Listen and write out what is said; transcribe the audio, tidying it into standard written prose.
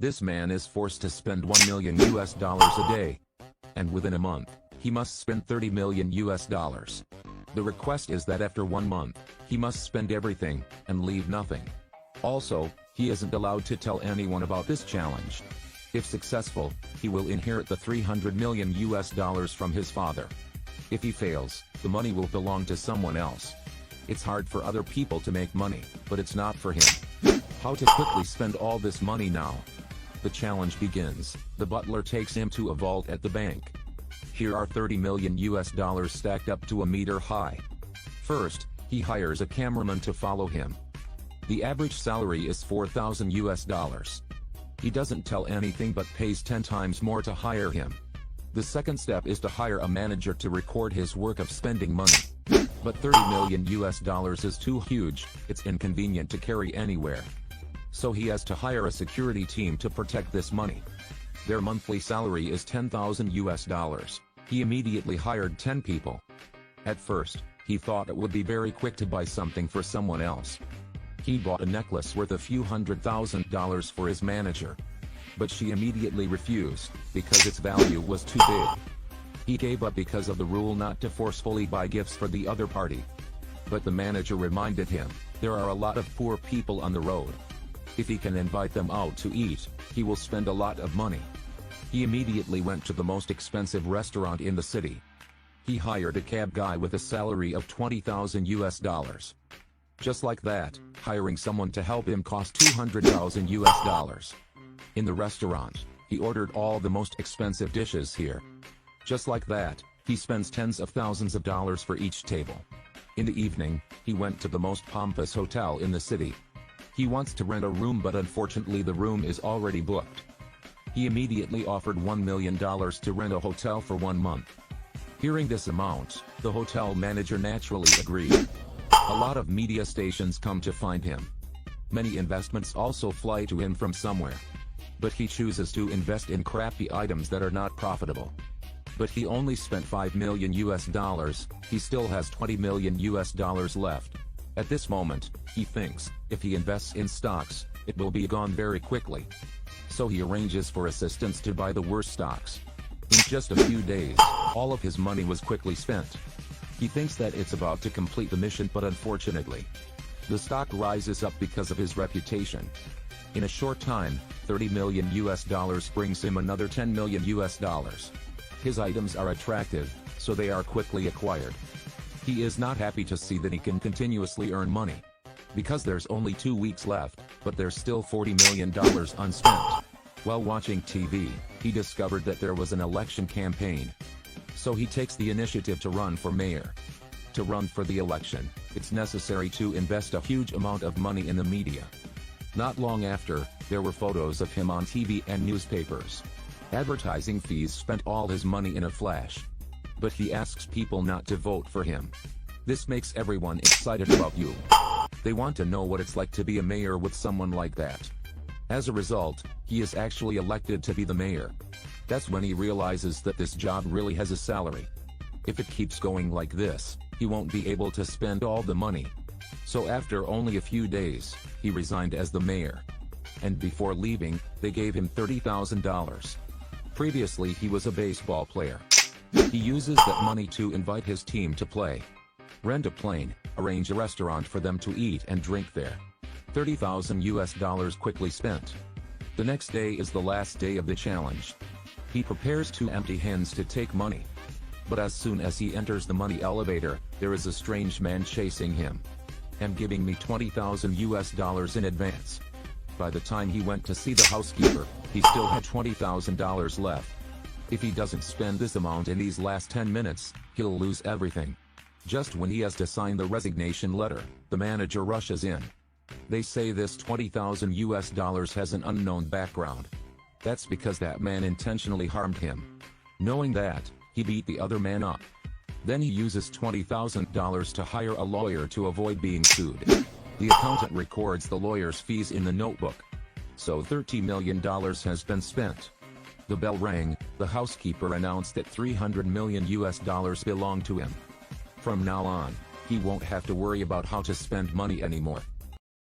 This man is forced to spend $1 million a day. And within a month, he must spend $30 million. The request is that after 1 month, he must spend everything, and leave nothing. Also, he isn't allowed to tell anyone about this challenge. If successful, he will inherit the $300 million from his father. If he fails, the money will belong to someone else. It's hard for other people to make money, but it's not for him. How to quickly spend all this money now? The challenge begins. The butler takes him to a vault at the bank. Here are $30 million stacked up to a meter high. First, he hires a cameraman to follow him. The average salary is $4,000. He doesn't tell anything but pays 10 times more to hire him. The second step is to hire a manager to record his work of spending money. But $30 million is too huge, it's inconvenient to carry anywhere. So he has to hire a security team to protect this money. Their monthly salary is $10,000. He immediately hired 10 people. At first, he thought it would be very quick to buy something for someone else. He bought a necklace worth a few $100,000 for his manager. But she immediately refused, because its value was too big. He gave up because of the rule not to forcefully buy gifts for the other party. But the manager reminded him, there are a lot of poor people on the road. If he can invite them out to eat, he will spend a lot of money. He immediately went to the most expensive restaurant in the city. He hired a cab guy with a salary of $20,000. Just like that, hiring someone to help him cost $200,000. In the restaurant, he ordered all the most expensive dishes here. Just like that, he spends tens of thousands of dollars for each table. In the evening, he went to the most pompous hotel in the city. He wants to rent a room, but unfortunately the room is already booked. He immediately offered $1 million to rent a hotel for 1 month. Hearing this amount, the hotel manager naturally agreed. A lot of media stations come to find him. Many investments also fly to him from somewhere. But he chooses to invest in crappy items that are not profitable. But he only spent $5 million. He still has $20 million left. At this moment, he thinks, if he invests in stocks, it will be gone very quickly. So he arranges for assistants to buy the worst stocks. In just a few days, all of his money was quickly spent. He thinks that it's about to complete the mission, but unfortunately, the stock rises up because of his reputation. In a short time, $30 million brings him another $10 million. His items are attractive, so they are quickly acquired. He is not happy to see that he can continuously earn money. Because there's only 2 weeks left, but there's still $40 million unspent. While watching TV, he discovered that there was an election campaign. So he takes the initiative to run for mayor. To run for the election, it's necessary to invest a huge amount of money in the media. Not long after, there were photos of him on TV and newspapers. Advertising fees spent all his money in a flash. But he asks people not to vote for him. This makes everyone excited about you. They want to know what it's like to be a mayor with someone like that. As a result, he is actually elected to be the mayor. That's when he realizes that this job really has a salary. If it keeps going like this, he won't be able to spend all the money. So after only a few days, he resigned as the mayor. And before leaving, they gave him $30,000. Previously he was a baseball player. He uses that money to invite his team to play. Rent a plane, arrange a restaurant for them to eat and drink there. $30,000 quickly spent. The next day is the last day of the challenge. He prepares 2 empty hands to take money. But as soon as he enters the money elevator, there is a strange man chasing him. And giving me $20,000 in advance. By the time he went to see the housekeeper, he still had $20,000 left. If he doesn't spend this amount in these last 10 minutes, he'll lose everything. Just when he has to sign the resignation letter, the manager rushes in. They say this $20,000 has an unknown background. That's because that man intentionally harmed him. Knowing that, he beat the other man up. Then he uses $20,000 to hire a lawyer to avoid being sued. The accountant records the lawyer's fees in the notebook. So $30 million has been spent. The bell rang, the housekeeper announced that $300 million belong to him. From now on, he won't have to worry about how to spend money anymore.